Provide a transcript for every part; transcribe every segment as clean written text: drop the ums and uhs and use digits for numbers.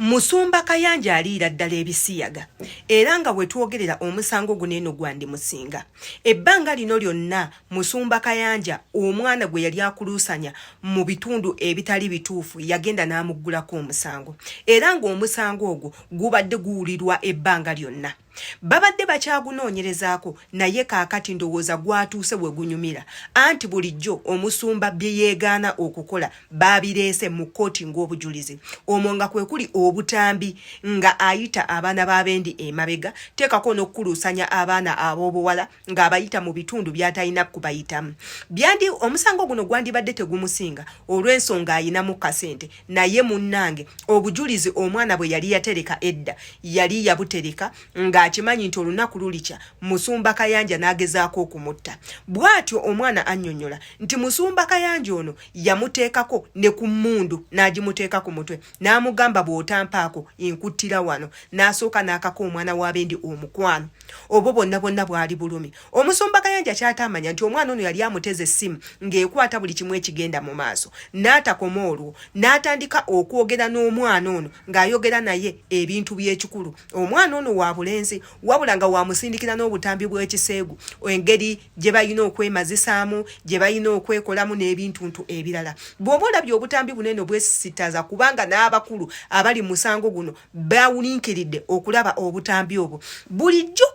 Musumba Kayanja aliira ddala ebisiyaga era nga bwe twogerera omusango guno eno gwandi musinga. Ebbanga lino lyonna Musumba Kayanja omwana gwe yali akuluusanya mu bitundu ebitali bituufu yagenda n'amuggulako omusango era ng'omusango ogwo gubadde guwulirwa ebbanga lyonna. Babadde bakyagunoonyerezaako naye kaakati ndowooza gwatuuse bwe gunyumira anti bulijjo omusumba bye yeegaana okukola baabireese mu kkooti ng'obujulizi. Omwo nga kwe kuli obutambi nga ayita abaana b'abendi emabega, teekako n'okukuluusanya abaana ab'obuwala ng'abayita mu bitundu by'atalina kubayitamu. Byandi omusango guno gwandibadde tegumusinga olw'ensonga ayinamu kasente, naye munnange obujulizi omwana bwe yali yatereka edda yali yabutereka ng'akimanyi nti olunaku lulikya Musumba Kayanja n'agezaako okumutta. Bw'atyo omwana annyonnyola nti Musumba Kayanja ono yamuteekako ne ku mmundu n'agimuteeka ku mutwe n'amugamba bw'otampaako nkuttira wano, n'asooka n'akako omwana w'abendi omukwano. Obwo bonna bwali bulumi. Omusumba Kayanja ky'atamanya nti omwana ono yali amuteze essimu ng'ekwata buli kimu ekigenda mu maaso. N'atakoma olwo n'atandika okwogera n'omwana ono ng'ayogera naye ebintu by'ekikulu. Omwana ono wa bulenzi wabula nga wamusindikira n'obutambi bw'ekiseegu, engeri gye balina okwemazisaamu, gye balina okwekolamu n'ebintuntu ebirala. Bw'oba olabye obutambi bunene bwesisitaza kubanga n'abakulu abali musango guno bawulinkiridde okulaba obutambi obwo. Bulijjo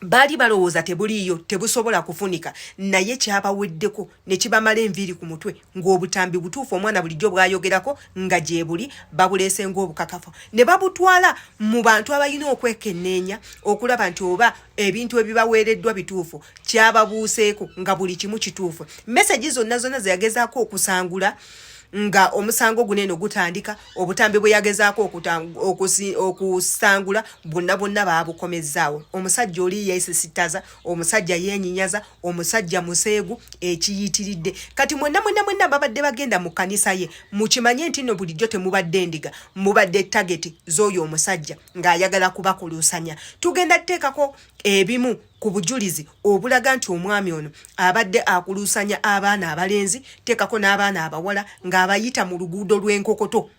baali balowooza tebuliiyo, tebusobola kufunika, naye kyabaweddeko ne kibamala enviiri ku mutwe ng'obutambi butuufu omwana bulijjo bw'ayogerako nga gye buli babuleese ng'obukakafu. Ne babutwala mu bantu abalina okwekenneenya okulaba nti oba ebintu ebibaweereddwa bituufu, kyababuuseeko nga buli kimu kituufu. Mesegi zonna ze yagezaako okusangula nga omusango guneno gutandika, obutambi bwe yagezaako okusangula bonna baabukomezzaawo. Omusajja oli yeesisitaza, omusajja yeenyinyaza, omusajja museegu ekiyitiridde. Kati mwenna babadde bagenda mu kkanisa ye, mukimanye nti nno bulijjo temubadde ndiga, mubadde tageti z'oyo omusajja ng'ayagala kubakuluusanya. Tugenda tuteekako ebimu ku bujulizi obulaga nti omwami ono abadde akuluusanya abaana abalenzi, teekako n'abaana abawala ng'abayita mu luguudo lw'enkokoto.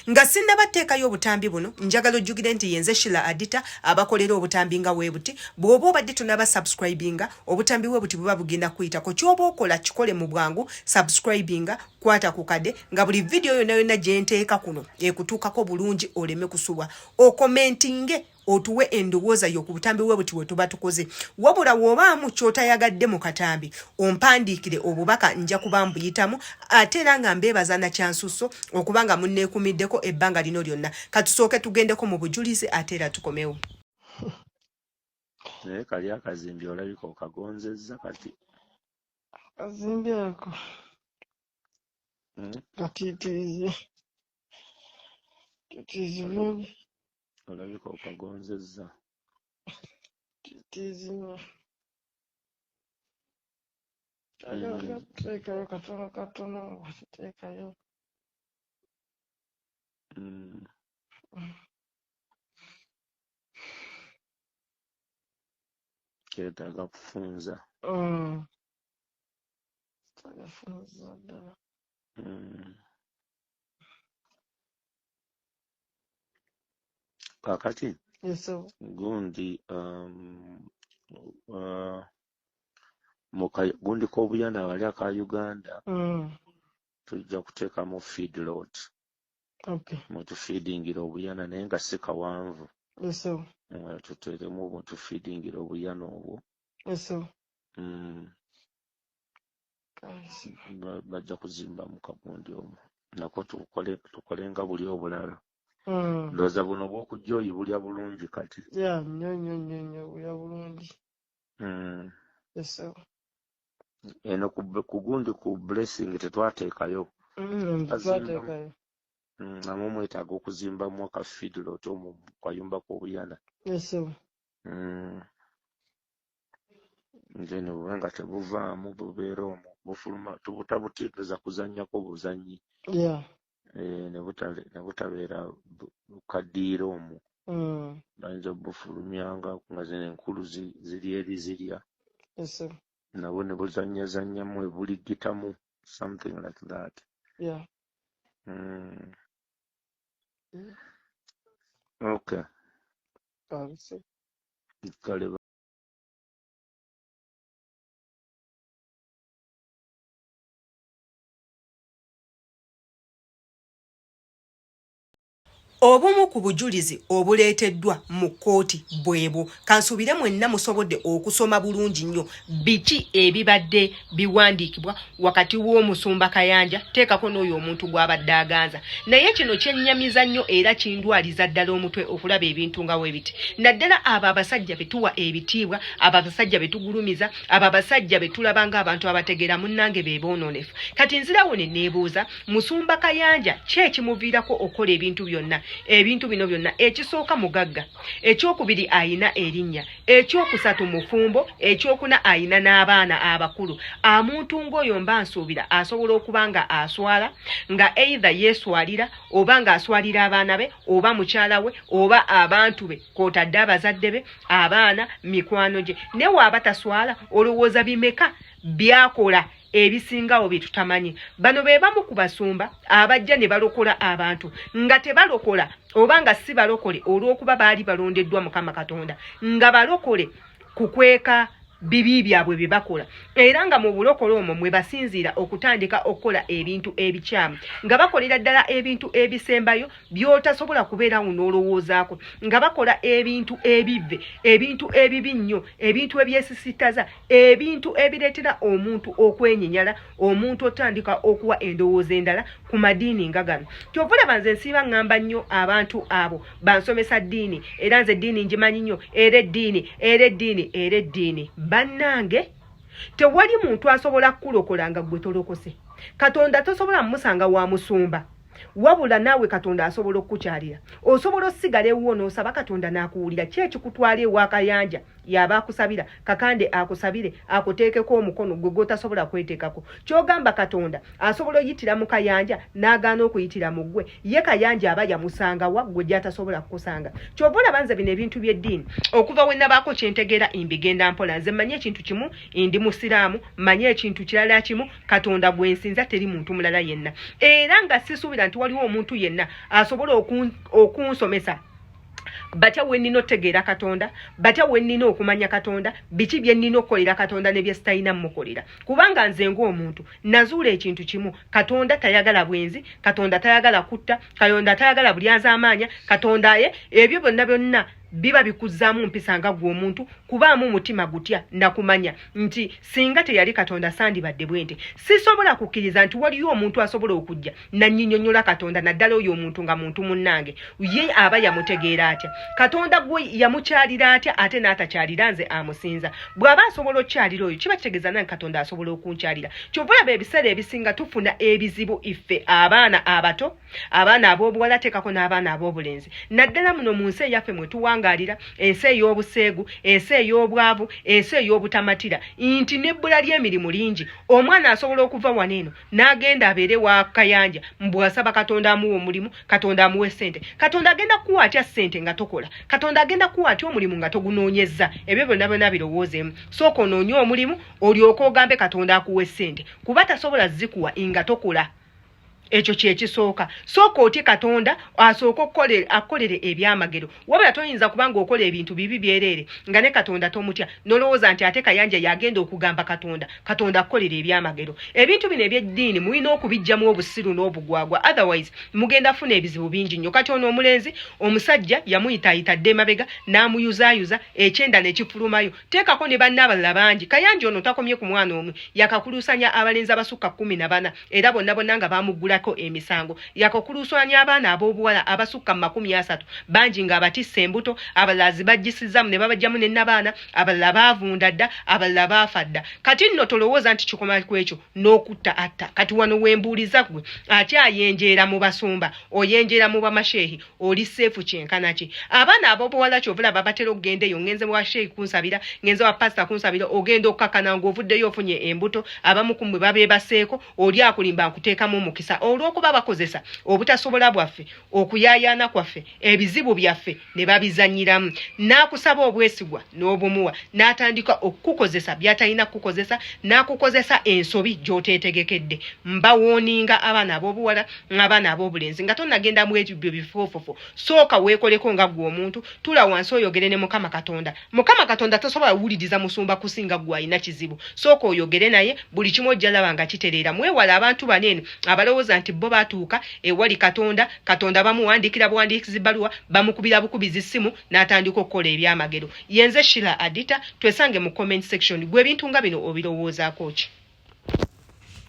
Nga sinnabateekayo obutambi buno, njagala ojjukire nti yenze Sheila Adita abakolera obutambi nga weebuti. Bw'oba obadde tonaba subscribinga, obutambi weebuti buba bugenda kuyitako. Ky'oba okola kikole mu bwangu, subscribinga, kwata ku kade, nga buli video yonna gye nteeka kuno ekutuukako bulungi oleme kusubwa. Okomentinge otuwe endowooza yo ku butambi weebuti bwe tuba tukoze. Wabula w'obaamu ky'otayagadde mu katambi, ompandiikire obubaka nja kuba mbuyitamu, ate era nga mbeebaza na kyansusso okubanga munneekumiddeko ebbanga lino lyonna. Katusooke tugendeko mu bujulizi ate era tukomewo. Naye kali akazimbi olabika okagonzezza kati. Akazimbi ako katiitirize bulungi. Olabika okagonzezza. Kitiizibwa. Teekayo katono bakiteekayo. Kyetaaga kufunza. Tagafunza ddala. Kakati gundi gundi k'obuyana wali aka Uganda tujja kuteekamu feed lot. Mutufiidingira obuyana naye nga si kawanvu. Tuteeremu mutufiidingira obuyana obwo. Bajja kuzimba mu kagundi omwo. Nako tukole nga buli obulala. Ndowooza buno bw'okujja oyibulya bulungi kati. Nnyo bulya bulungi. Eno ku gundi ku blessing tetwateekayo. Twateekayo. Namwe mwetaaga okuzimbamu aka feed lot omwo kayumba k'obuyana. Nze ne bwe nga tebuvaamu bubeera omwo bufuluma tubutabutiikiriza kuzannyako buzannyi. Ne butabeera bukaddiira omwo. Bayinza obufulumyanga nga zino enkulu ziri eri zirya. Nabwo ne buzannyazannyamu ebuligitamu, something like that. Okay. Kabisa. Kale Obumu ku bujulizi obuleeteddwa mu kkooti bwebwo. Kansuubire mwenna musobodde okusoma bulungi nnyo biki ebibadde biwandiikibwa wakati w'omusumba Kayanja teekako n'oyo omuntu gw'abadde aganza. Naye kino kyennyamiza nnyo era kindwaliza ddala omutwe okulaba ebintu nga bwe biti. Naddala abo abasajja be tuwa ebitiibwa, abo abasajja be tugulumiza, abo abasajja be tulaba ng'abantu abategeera munnange be boonoonefu. Kati nzirawo ne neebuuza musumba Kayanja ki ekimuviirako okukola ebintu byonna? Ebintu bino byonna ekisooka mugagga, ekyokubiri ayina erinnya, ekyokusatu mufumbo, ekyokuna ayina n'abaana abakulu. Amuntu ng'oyo mba nsuubira asobola okuba nga aswala nga either yeeswalira oba nga aswalira abaana be oba mukyala we oba abantu be kw'otadde abazadde be, abaana, mikwano gye. Ne bw'aba taswala olowooza bimeka byakola ebisingawo bye tutamanyi. Bano be bamu ku basumba abajja ne balokola abantu nga tebalokola oba nga si balokole olw'okuba baali balondeddwa Mukama Katonda, nga balokole kukweka bibi byabwe bye bakola, era nga mu bulokole omwo mwe basinziira okutandika okukola ebintu ebikyamu, nga bakolera ddala ebintu ebisembayo by'otasobola kubeerawo n'olowoozaako, nga bakola ebintu ebivve, ebintu ebibi nnyo, ebintu ebyesisitaza, ebintu ebireetera omuntu okwenyinyala, omuntu otandika okuwa endowooza endala ku madiini nga gano. Kyova olaba nze nsiiba ngamba nnyo abantu abo bansomesa ddiini, era nze eddiini ngimanyi nnyo, era eddiini. Bannange, tewali muntu asobola kukulokola nga gwe tolokose. Katonda tosobola musanga wa musumba. Wabula naawe Katonda asobola okukyalira. Osobola osigala ewuwo n'osaba Katonda n'akuwulira. Ki ekikutwala ewa Kayanja yaba akusabira, Kakande akusabire, akuteekeko omukono gwe gw'otasobola kweteekako. Ky'ogamba Katonda asobola oyitira mu Kayanja n'agaana okuyitira mu ggwe. Ye Kayanja aba yamusanga wa ggwe gy'atasobola kukusanga. Ky'ova olaba nze bino ebintu by'eddiini okuva we nabaako kyentegeera mbigenda mpola. Nze mmanyi ekintu kimu, ndi musiraamu, mmanyi ekintu kirala kimu, Katonda gwe nsinza, teri muntu mulala yenna. Era nga sisuubira nti waliwo omuntu yenna asobola okunsomesa batya we nnina otegeera Katonda, batya we nnina okumanya Katonda, biki bye nnina okukolera Katonda ne bye sitalina mukolera. Kubanga nze ng'omuntu nazuula ekintu kimu, Katonda tayagala bwenzi, Katonda tayagala kutta, Katonda tayagala bulyazaamaanya, Katonda ebyo byonna biba bikuzzaamu mpisa nga gwe omuntu, kubaamu mutima gutya nakumanya nti singa teyali Katonda sandibadde bwente. Sisobola kukkiriza nti waliyo omuntu asobola okujja nannyinnyonnyola Katonda, naddala oyo omuntu nga muntu munnange, ye aba yamutegeera atya, Katonda gwe yamukyalira atya, ate n'atakyalira nze amusinza. Bw'aba asobola okukyalira oyo kiba kitegeeza nange Katonda asobola okunkyalira. Kyova olaba ebiseera ebisinga tufuna ebizibu iffe abaana abato, abaana ab'obuwala, teekako n'abaana ab'obulenzi, naddala muno mu nsi eyaffe mwe tuwangalira, ensi ey'obuseegu, ensi ey'obwavu, ensi ey'obutamatira, nti n'ebbula ly'emirimu lingi. Omwana asobola okuva wano eno n'agenda abeere wa Kayanja, mbw'asaba Katonda amuwa omulimu, Katonda amuwe ssente. Katonda agenda kuwa atya ssente nga tokola? Katonda agenda kuwa atya omulimu nga togunoonyezza? Ebyo byonna birowoozeemu. Sooka onoonye omulimu olyoke ogambe Katonda akuwe ssente, kuba tasobola zikuwa nga tokola. Ekyo kyekisooka. Sooka otye Katonda asooka akolere ebyamagero. Wabula toyinza kubanga okola ebintu bibi byereere nga ne Katonda tomutya, nolowooza nti ate Kayanja yagenda okugamba Katonda akolere ebyamagero. Ebintu bino eby'eddiini mulina okubijjamu obusiru n'obugwagwa, otherwise mugenda funa ebizibu bingi nnyo. Kati ono omulenzi, omusajja yamuyitaayitadde emabega n'amuyuzaayuza, ekyenda ne kifulumayo. Teekako ne banne abalala bangi. Kayanja ono takomye ku mwana omu, yakakuluusanya abalenzi abasukka 14 era bonna nga bamuggula emisango. Yakokuluusanya abaana ab'obuwala abasukka 30 bangi nga abatisse embuto, abalala zibajjisizzamu ne babajjamu ne nabaana, abalala baavunda dda, abalala baafa dda. Kati nno tolowooza nti kikoma ku ekyo n'okutta atta. Kati wano wembuuliza gwe ate ayenjeera mu basumba, oyenjeera mu bamasheehi, oli seefu kyenkana ki? Abaana ab'obuwala kyovula babatera okugenda eyo, ngenze wa sheehi kunsabira, ngenze wa pasita kunsabira, ogenda okkakana ng'ovuddeyo ofunye embuto, abamu ku mmwe babeebaseeko, oli akulimba nkuteekamu omukisa. olw'okuba bakozesa obutasobola bwaffe okuyayaana kwaffe ebizibu byaffe ne babizanyiramu n'akusaba obwesigwa n'obumuwa n'atandika okukukozesa by'atalina kukozesa n'akukozesa ensobi gy'oteetegekedde mbawooninga abaana ab'obuwala n'abaana ab'obulenzi nga tonnagenda mu ebyo bifoofofo sooka weekoleko nga ggwe omuntu tula wansi oyogere ne Mukama Katonda tosobola wuuliriza musumba kusinga ggwe alina kizibu sooka oyogere naye buli kimu ojja laba nga kitereera mwewala abantu baneeno abalowooza nti bo baatuuka ewali Katonda bamuwandiikira buwandiikizi bbaluwa bamukubira bukubizi ssimu n'atandika okukola ebyamagero yenze Shira Adita twesange mu comment section gwe ebintu nga bino obirowoozaako ki